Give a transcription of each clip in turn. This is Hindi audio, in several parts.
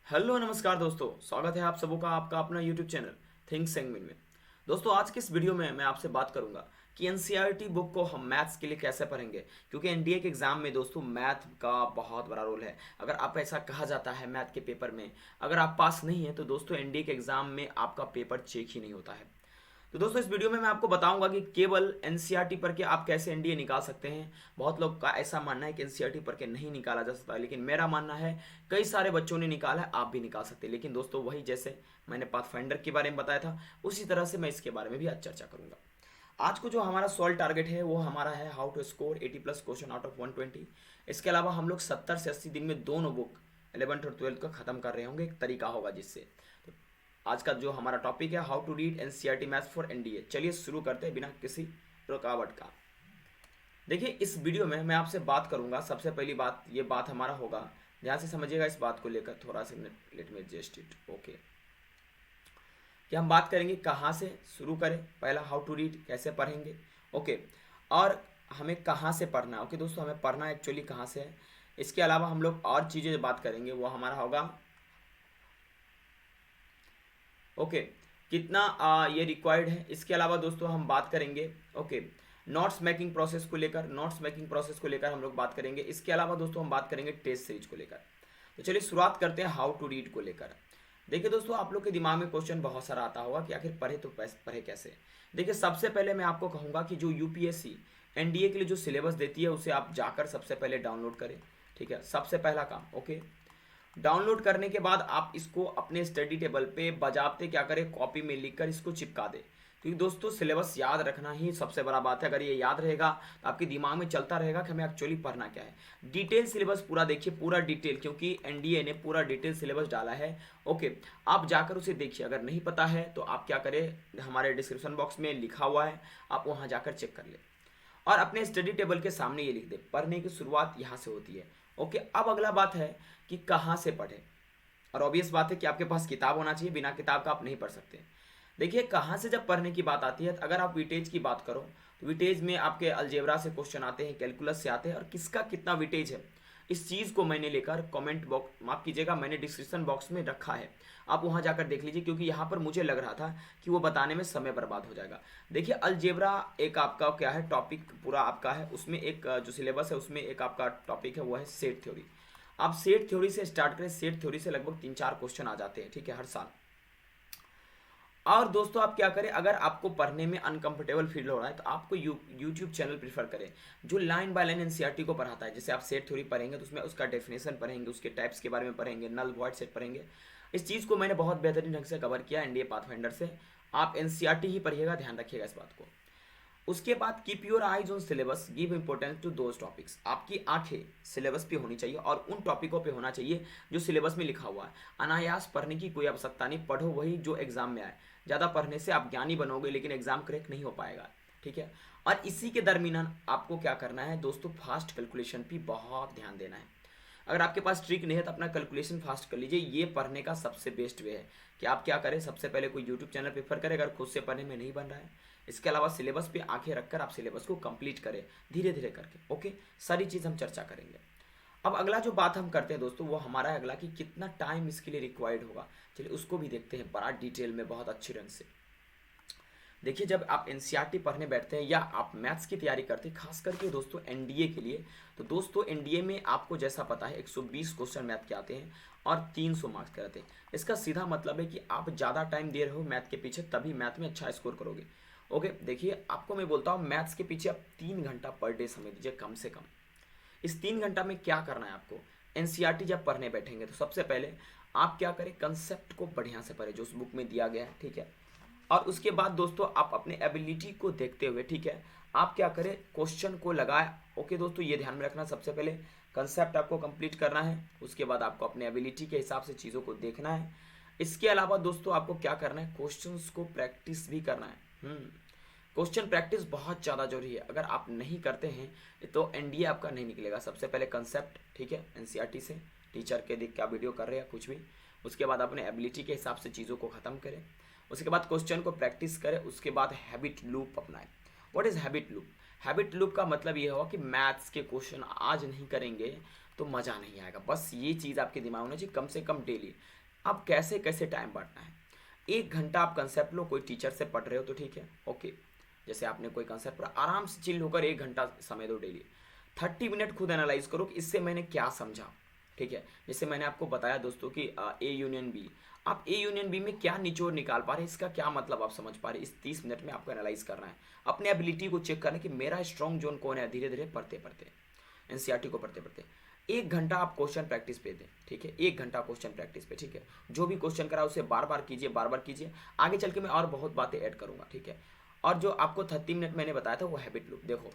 हेलो नमस्कार दोस्तों, स्वागत है आप सबों का आपका अपना यूट्यूब चैनल थिंक सेंगमिन में। दोस्तों, आज की इस वीडियो में मैं आपसे बात करूंगा कि एनसीईआरटी बुक को हम मैथ्स के लिए कैसे पढ़ेंगे, क्योंकि एनडीए के एग्जाम में दोस्तों मैथ का बहुत बड़ा रोल है। अगर आप ऐसा कहा जाता है मैथ के पेपर में, अगर आप पास नहीं है तो दोस्तों एनडीए के एग्जाम में आपका पेपर चेक ही नहीं होता है। तो दोस्तों इस वीडियो में मैं आपको बताऊंगा कि केवल एनसीईआरटी पढ़ के आप कैसे एनडीए निकाल सकते हैं। बहुत लोग का ऐसा मानना है कि एनसीईआरटी पढ़ के नहीं निकाला जा सकता, लेकिन मेरा मानना है कई सारे बच्चों ने निकाला है, आप भी निकाल सकते हैं। लेकिन दोस्तों वही जैसे मैंने पाथफाइंडर के बारे में बताया था, उसी तरह से मैं इसके बारे में भी आज चर्चा करूंगा। आज को जो हमारा सॉल्व टारगेट है वो हमारा है how to score 80+ question out of 120। इसके अलावा हम लोग 70 से 80 दिन में दोनों बुक 11th और 12th का खत्म कर रहे होंगे, एक तरीका होगा जिससे। तो आज का जो हमारा टॉपिक है how to read NCERT maths for NDA. चलिए शुरू करते हैं बिना किसी रुकावट का। देखिए इस वीडियो में मैं आपसे बात करूंगा, सबसे पहली बात ये बात हमारा होगा, ध्यान से समझिएगा इस बात को लेकर, थोड़ा सा let me adjust it. Okay, कि हम बात करेंगे कहाँ से शुरू करें। पहला हाउ टू रीड, कैसे पढ़ेंगे। ओके, और हमें कहाँ से पढ़ना है। ओके दोस्तों, हमें पढ़ना एक्चुअली कहाँ से है। इसके अलावा हम लोग और चीज़ें बात करेंगे, वो हमारा होगा ओके कितना ये रिक्वायर्ड है। इसके अलावा दोस्तों हम बात करेंगे ओके नोट्स मेकिंग प्रोसेस को लेकर, हम लोग बात करेंगे। इसके अलावा दोस्तों हम बात करेंगे टेस्ट सीरीज को लेकर। तो चलिए शुरुआत करते हैं हाउ टू रीड को लेकर। देखिए दोस्तों, आप लोग के दिमाग में क्वेश्चन बहुत सारा आता होगा कि आखिर पढ़े तो पढ़े कैसे। देखिए सबसे पहले मैं आपको कहूँगा कि जो यूपीएससी एनडीए के लिए जो सिलेबस देती है उसे आप जाकर सबसे पहले डाउनलोड करें। ठीक है, सबसे पहला काम। ओके, डाउनलोड करने के बाद आप इसको अपने स्टडी टेबल पे बजाते क्या करें, कॉपी में लिखकर इसको चिपका दें। क्योंकि दोस्तों सिलेबस याद रखना ही सबसे बड़ा बात है। अगर ये याद रहेगा तो आपके दिमाग में चलता रहेगा कि हमें एक्चुअली पढ़ना क्या है। डिटेल सिलेबस पूरा देखिए, पूरा डिटेल, क्योंकि एनडीए ने पूरा डिटेल सिलेबस डाला है। ओके, आप जाकर उसे देखिए। अगर नहीं पता है तो आप क्या करें, हमारे डिस्क्रिप्शन बॉक्स में लिखा हुआ है, आप वहाँ जाकर चेक कर ले और अपने स्टडी टेबल के सामने ये लिख दे, पढ़ने की शुरुआत यहाँ से होती है। ओके, अब अगला बात है कि कहाँ से पढ़ें। और ऑब्वियस बात है कि आपके पास किताब होना चाहिए, बिना किताब का आप नहीं पढ़ सकते। देखिए कहाँ से जब पढ़ने की बात आती है, तो अगर आप विटेज की बात करो तो विटेज में आपके अलजेब्रा से क्वेश्चन आते हैं, कैलकुलस से आते हैं, और किसका कितना विटेज है इस चीज़ को मैंने लेकर कमेंट बॉक्स, माफ कीजिएगा, मैंने डिस्क्रिप्शन बॉक्स में रखा है। आप वहाँ जाकर देख लीजिए, क्योंकि यहाँ पर मुझे लग रहा था कि वो बताने में समय बर्बाद हो जाएगा। देखिए अलजेब्रा एक आपका क्या है, टॉपिक पूरा आपका है, उसमें एक जो सिलेबस है उसमें एक आपका टॉपिक है वो है सेट थ्योरी। आप सेट थ्योरी से स्टार्ट करें, सेट थ्योरी से लगभग 3-4 क्वेश्चन आ जाते हैं, ठीक है, हर साल। और दोस्तों आप क्या करें, अगर आपको पढ़ने में अनकंफर्टेबल फील हो रहा है तो आपको यूट्यूब चैनल प्रीफर करें जो लाइन बाय लाइन एनसीईआरटी को पढ़ाता है। जैसे आप सेट थ्योरी पढ़ेंगे तो उसमें उसका डेफिनेशन पढ़ेंगे, उसके टाइप्स के बारे में पढ़ेंगे, नल वॉइड सेट पढ़ेंगे। इस चीज़ को मैंने बहुत बेहतरीन ढंग से कवर किया एनडीए पाथफाइंडर से। आप एनसीईआरटी ही पढ़िएगा, ध्यान रखिएगा इस बात को। उसके बाद keep your eyes on syllabus, give importance to those topics. आपकी आंखें सिलेबस पे होनी चाहिए और उन टॉपिकों पे होना चाहिए जो सिलेबस में लिखा हुआ है। अनायास पढ़ने की कोई आवश्यकता नहीं, पढ़ो वही जो एग्जाम में आए। ज़्यादा पढ़ने से आप ज्ञानी बनोगे लेकिन एग्जाम क्रैक नहीं हो पाएगा, ठीक है। और इसी के दरमियान आपको क्या करना है दोस्तों, फास्ट कैलकुलेशन पे बहुत ध्यान देना है। अगर आपके पास ट्रिक नहीं है तो अपना कैलकुलेशन फास्ट कर लीजिए। ये पढ़ने का सबसे बेस्ट वे है कि आप क्या करें, सबसे पहले कोई यूट्यूब चैनल प्रेफर करें अगर खुद से पढ़ने में नहीं बन रहा है। इसके अलावा सिलेबस पे आंखें रखकर आप सिलेबस को कंप्लीट करें धीरे धीरे करके। ओके, सारी चीज़ हम चर्चा करेंगे। अब अगला जो बात हम करते हैं दोस्तों वो हमारा है अगला कि कितना टाइम इसके लिए रिक्वायर्ड होगा। चलिए उसको भी देखते हैं बड़ा डिटेल में, बहुत अच्छे ढंग से। देखिए जब आप एनसीईआरटी पढ़ने बैठते हैं या आप मैथ्स की तैयारी करते हैं, खास करके दोस्तों एनडीए के लिए, तो दोस्तों एनडीए में आपको जैसा पता है 120 क्वेश्चन मैथ के आते हैं और 300 मार्क्स के रहते हैं। इसका सीधा मतलब है कि आप ज़्यादा टाइम दे रहे हो मैथ के पीछे, तभी मैथ में अच्छा स्कोर करोगे। ओके, देखिए आपको मैं बोलता हूँ मैथ्स के पीछे आप 3 घंटा पर डे समय दीजिए कम से कम। इस 3 घंटा में क्या करना है आपको, एनसीईआरटी जब पढ़ने बैठेंगे तो सबसे पहले आप क्या करें, कंसेप्ट को बढ़िया से पढ़ें जो उस बुक में दिया गया है, ठीक है। और उसके बाद दोस्तों आप अपने एबिलिटी को देखते हुए, ठीक है, आप क्या करें, क्वेश्चन को लगाए। ओके दोस्तों, ये ध्यान में रखना, सबसे पहले कंसेप्ट आपको कंप्लीट करना है, उसके बाद आपको अपने एबिलिटी के हिसाब से चीज़ों को देखना है। इसके अलावा दोस्तों आपको क्या करना है, क्वेश्चंस को प्रैक्टिस भी करना है। क्वेश्चन प्रैक्टिस बहुत ज़्यादा जरूरी है। अगर आप नहीं करते हैं तो एनडीए आपका नहीं निकलेगा। सबसे पहले कंसेप्ट, ठीक है, एनसीईआरटी से टीचर के देख क्या वीडियो कर रहे हैं कुछ भी। उसके बाद अपने एबिलिटी के हिसाब से चीज़ों को ख़त्म करें। उसके बाद क्वेश्चन को प्रैक्टिस करें। उसके बाद हैबिट लूप अपनाएं। What is habit loop? Habit loop का मतलब ये होगा कि मैथ्स के क्वेश्चन आज नहीं करेंगे तो मज़ा नहीं आएगा। बस ये चीज़ आपके दिमाग में होना चाहिए, कम से कम डेली। अब कैसे कैसे टाइम बढ़ना है, 1 घंटा आप कंसेप्ट लो, कोई टीचर से पढ़ रहे हो तो ठीक है, ओके। जैसे आपने कोई कंसेप्ट पढ़ा, आराम से चिल होकर 1 घंटा समय दो डेली। 30 मिनट खुद एनालाइज करो कि इससे मैंने क्या समझा, ठीक है। जैसे मैंने आपको बताया दोस्तों कि ए यूनियन बी, आप ए यूनियन बी में क्या निचोड़ निकाल पा रहे हैं, इसका क्या मतलब आप समझ पा रहे हैं, इस 30 मिनट में आपको एनालाइज करना है। अपने एबिलिटी को चेक करना कि मेरा स्ट्रॉन्ग जोन कौन है, धीरे धीरे पढ़ते पढ़ते, एनसीईआरटी को पढ़ते पढ़ते। 1 घंटा आप क्वेश्चन प्रैक्टिस पे दें, ठीक है, 1 घंटा क्वेश्चन प्रैक्टिस पे, ठीक है। जो भी क्वेश्चन करा उसे बार बार कीजिए, बार बार कीजिए। आगे चल के मैं और बहुत बातें ऐड करूंगा, ठीक है। और जो आपको 30 मिनट मैंने बताया था वो हैबिट लूप, देखो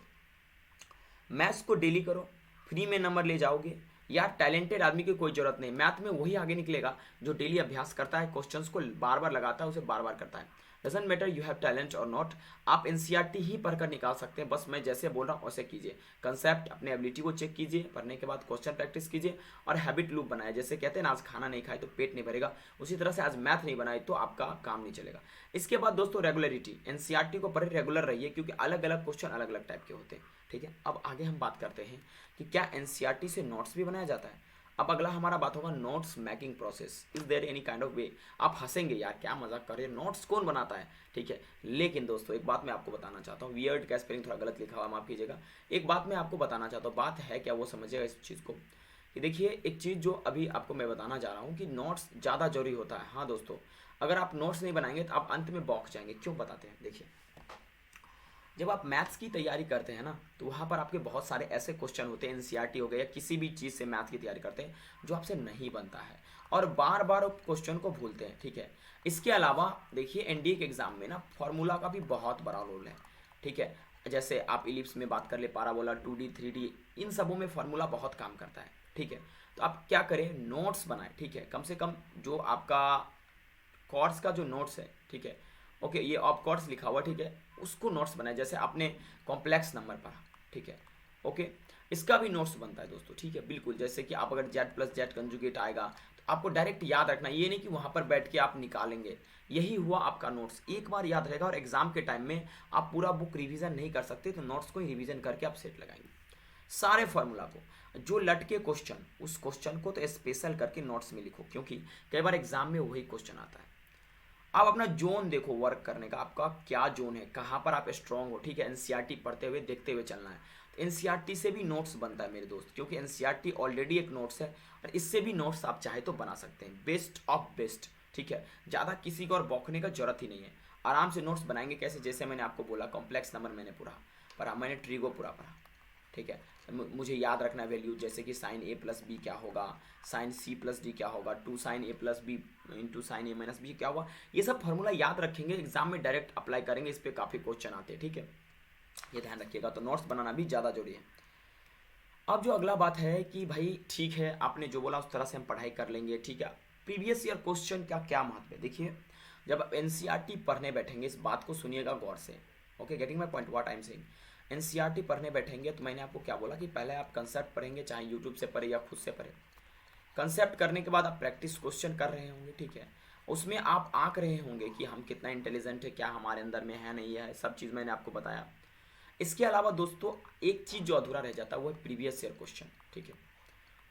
मैथ्स को डेली करो, फ्री में नंबर ले जाओगे। यार टैलेंटेड आदमी की कोई जरूरत नहीं, मैथ में वही आगे निकलेगा जो डेली अभ्यास करता है, क्वेश्चंस को बार बार लगाता है, उसे बार बार करता है। Doesn't matter you have talent और नॉट, आप एनसीईआरटी ही पढ़कर निकाल सकते हैं। बस मैं जैसे बोल रहा हूँ वैसे कीजिए, कंसेप्ट अपने एबिलिटी को चेक कीजिए, पढ़ने के बाद क्वेश्चन प्रैक्टिस कीजिए और हैबिट लूप बनाए। जैसे कहते हैं ना, आज खाना नहीं खाए तो पेट नहीं भरेगा, उसी तरह से आज मैथ नहीं बनाए तो आपका काम नहीं चलेगा। इसके बाद दोस्तों रेगुलरिटी, एनसीईआरटी को पढ़े रेगुलर रहिए, क्योंकि अलग अलग क्वेश्चन अलग अलग टाइप के होते हैं, ठीक है। अब आगे हम बात करते हैं कि क्या एनसीईआरटी से नोट्स भी बनाया जाता है। अब अगला हमारा बात होगा notes making process, is there any kind of way. आप हंसेंगे यार क्या मजाक कर रहे हैं, नोट्स कौन बनाता है, ठीक है। लेकिन दोस्तों एक बात मैं आपको बताना चाहता हूँ, वियर्ड का स्पेलिंग थोड़ा गलत लिखा हुआ, माफ कीजिएगा। एक बात मैं आपको बताना चाहता हूँ, बात है क्या वो समझिएगा इस चीज़ को, कि देखिए एक चीज़ जो अभी आपको मैं बताना चाह रहा हूँ कि नोट्स ज़्यादा जरूरी होता है। हाँ दोस्तों, अगर आप नोट्स नहीं बनाएंगे तो आप अंत में बौख जाएंगे। क्यों बताते हैं, देखिए जब आप मैथ्स की तैयारी करते हैं ना, तो वहाँ पर आपके बहुत सारे ऐसे क्वेश्चन होते हैं, एनसीईआरटी हो गया या किसी भी चीज़ से मैथ की तैयारी करते हैं, जो आपसे नहीं बनता है और बार बार क्वेश्चन को भूलते हैं, ठीक है। इसके अलावा देखिए एनडीए के एग्जाम में ना फार्मूला का भी बहुत बड़ा रोल है, ठीक है। जैसे आप इलिप्स में बात कर ले, पाराबोला, 2D 3D, इन सबों में फार्मूला बहुत काम करता है, ठीक है। तो आप क्या करें, नोट्स बनाएं, ठीक है। कम से कम जो आपका कोर्स का जो नोट्स है, ठीक है, ओके, ये ऑफ कोर्स लिखा हुआ, ठीक है, उसको नोट्स बनाए। जैसे आपने कॉम्प्लेक्स नंबर पढ़ा, ठीक है, ओके, इसका भी नोट्स बनता है दोस्तों, ठीक है, बिल्कुल। जैसे कि आप अगर जेड प्लस जेड कंजुगेट आएगा तो आपको डायरेक्ट याद रखना, ये नहीं कि वहाँ पर बैठ के आप निकालेंगे। यही हुआ आपका नोट्स, एक बार याद रहेगा और एग्जाम के टाइम में आप पूरा बुक रिवीजन नहीं कर सकते, तो नोट्स को ही रिवीजन करके आप सेट लगाएंगे सारे फॉर्मूला को। जो लटके क्वेश्चन, उस क्वेश्चन को तो स्पेशल करके नोट्स में लिखो, क्योंकि कई बार एग्जाम में वही क्वेश्चन आता है। आप अपना जोन देखो वर्क करने का, आपका क्या जोन है, कहाँ पर आप स्ट्रांग हो, ठीक है। एनसीईआरटी पढ़ते हुए देखते हुए चलना है। तो एनसीईआरटी से भी नोट्स बनता है मेरे दोस्त, क्योंकि एनसीईआरटी ऑलरेडी एक नोट्स है और इससे भी नोट्स आप चाहे तो बना सकते हैं, बेस्ट ऑफ बेस्ट, ठीक है। ज़्यादा किसी को और बौखने का जरूरत ही नहीं है, आराम से नोट्स बनाएंगे। कैसे, जैसे मैंने आपको बोला कॉम्प्लेक्स नंबर मैंने पूरा पढ़ा, मैंने ट्रीगो पूरा पढ़ा, ठीक है। मुझे याद रखना वैल्यू, जैसे कि साइन ए प्लस बी क्या होगा, साइन सी प्लस डी क्या होगा, 2 साइन ए प्लस बी इंटू साइन ए माइनस बी क्या होगा। ये सब फार्मूला याद रखेंगे, एग्जाम में डायरेक्ट अप्लाई करेंगे, इस पर काफ़ी क्वेश्चन आते हैं, ठीक है, ये ध्यान रखिएगा। तो नोट्स बनाना भी ज़्यादा जरूरी है। अब जो अगला बात है कि भाई ठीक है, आपने जो बोला उस तरह से हम पढ़ाई कर लेंगे, ठीक है। प्रीवियस ईयर क्वेश्चन का क्या महत्व है, देखिए जब आप एनसीईआरटी पढ़ने बैठेंगे, इस बात को सुनिएगा गौर से, okay, getting my point what I am saying. NCERT पढ़ने बैठेंगे तो मैंने आपको क्या बोला कि पहले आप कंसेप्ट पढ़ेंगे, चाहे यूट्यूब से पढ़े या खुद से पढ़े। कंसेप्ट करने के बाद आप प्रैक्टिस क्वेश्चन कर रहे होंगे, ठीक है। उसमें आप आंक रहे होंगे कि हम कितना इंटेलिजेंट है, क्या हमारे अंदर में है नहीं है, सब चीज़ मैंने आपको बताया। इसके अलावा दोस्तों एक चीज़ जो अधूरा रह जाता है वो है प्रीवियस ईयर क्वेश्चन, ठीक है,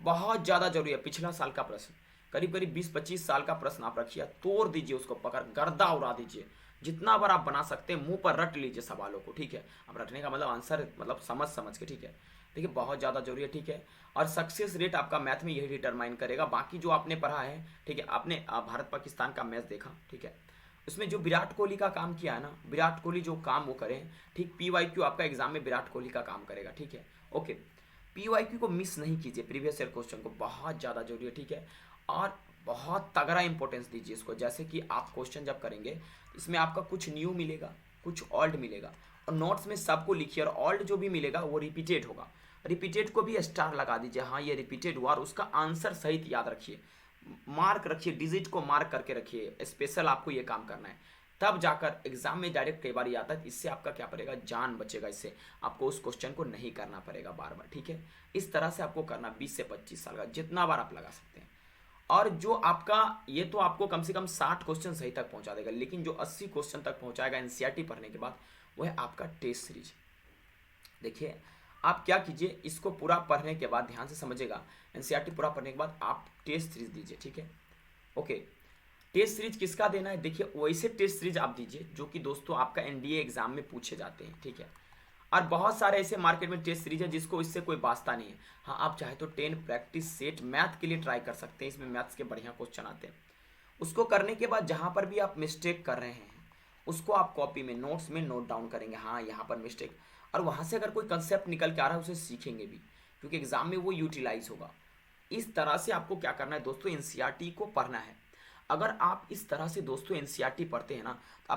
बहुत ज़्यादा जरूरी है। पिछला साल का प्रश्न, करीब करीब 20-25 साल का प्रश्न आप रखिए, तोड़ दीजिए उसको, पकड़ गर्दा उड़ा दीजिए, जितना बार आप बना सकते हैं मुंह पर रट लीजिए सवालों को, ठीक है। अब रटने का मतलब आंसर मतलब समझ समझ के, ठीक है, देखिए बहुत ज़्यादा जरूरी है, ठीक है। और सक्सेस रेट आपका मैथ में यही डिटरमाइन करेगा। बाकी जो आपने पढ़ा है, ठीक है, आपने भारत पाकिस्तान का मैच देखा, ठीक है, उसमें जो विराट कोहली का काम किया है ना, विराट कोहली जो काम वो करें, ठीक, पीवाईक्यू आपका एग्जाम में विराट कोहली का काम करेगा, ठीक है, ओके। पीवाईक्यू को मिस नहीं कीजिए, प्रीवियस ईयर क्वेश्चन को, बहुत ज़्यादा जरूरी है, ठीक है। और बहुत तगड़ा इंपॉर्टेंस दीजिए इसको। जैसे कि आप क्वेश्चन जब करेंगे इसमें आपका कुछ न्यू मिलेगा, कुछ ओल्ड मिलेगा, और नोट्स में सबको लिखिए, और ओल्ड जो भी मिलेगा वो रिपीटेड होगा, रिपीटेड को भी स्टार लगा दीजिए, हाँ ये रिपीटेड हुआ, और उसका आंसर सहित याद रखिए, मार्क रखिए, डिजिट को मार्क करके रखिए, स्पेशल आपको ये काम करना है, तब जाकर एग्जाम में डायरेक्ट कई बार आता है। इससे आपका क्या पड़ेगा, जान बचेगा, इससे आपको उस क्वेश्चन को नहीं करना पड़ेगा बार बार, ठीक है। इस तरह से आपको करना 20 से 25 साल का, जितना बार आप लगा सकते हैं। और जो आपका ये तो आपको कम से कम 60 क्वेश्चन सही तक पहुंचा देगा, लेकिन जो 80 क्वेश्चन तक पहुंचाएगा एनसीईआरटी पढ़ने के बाद, वो है आपका टेस्ट सीरीज। देखिए, आप क्या कीजिए, इसको पूरा पढ़ने के बाद ध्यान से समझिएगा। एनसीईआरटी पूरा पढ़ने के बाद आप टेस्ट सीरीज दीजिए, ठीक है। ओके, टेस्ट सीरीज किसका देना है, देखिए वैसे टेस्ट सीरीज आप दीजिए जो कि दोस्तों आपका एनडीए एग्जाम में पूछे जाते हैं, ठीक है। और बहुत सारे ऐसे मार्केट में टेस्ट सीरीज है जिसको इससे कोई वास्ता नहीं है। हाँ, आप चाहे तो 10 प्रैक्टिस सेट मैथ के लिए ट्राई कर सकते हैं, इसमें मैथ्स के बढ़िया क्वेश्चन आते हैं। उसको करने के बाद जहाँ पर भी आप मिस्टेक कर रहे हैं उसको आप कॉपी में नोट्स में नोट डाउन करेंगे, हाँ यहाँ पर मिस्टेक, और वहाँ से अगर कोई कंसेप्ट निकल के आ रहा है उसे सीखेंगे भी, क्योंकि एग्जाम में वो यूटिलाइज होगा। इस तरह से आपको क्या करना है दोस्तों, एनसीईआरटी को पढ़ना है। अगर आप इस तरह से दोस्तों एनसीईआरटी पढ़ते हैं ना, तो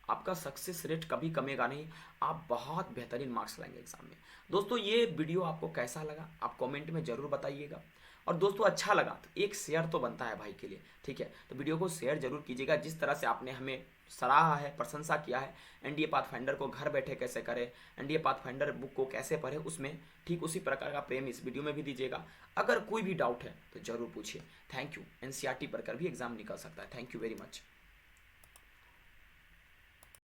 आपका सक्सेस रेट कभी कमेगा नहीं, आप बहुत बेहतरीन मार्क्स लाएंगे एग्जाम में। दोस्तों ये वीडियो आपको कैसा लगा आप कमेंट में ज़रूर बताइएगा, और दोस्तों अच्छा लगा तो एक शेयर तो बनता है भाई के लिए, ठीक है। तो वीडियो को शेयर जरूर कीजिएगा। जिस तरह से आपने हमें सराहा है, प्रशंसा किया है, एनडीए पाथफाइंडर को घर बैठे कैसे करें, एनडीए पाथफाइंडर बुक को कैसे पढ़े, उसमें ठीक उसी प्रकार का प्रेम इस वीडियो में भी दीजिएगा। अगर कोई भी डाउट है तो जरूर पूछिए। Thank you. एनसीईआरटी पढ़कर भी एग्जाम निकल सकता है। Thank you very much.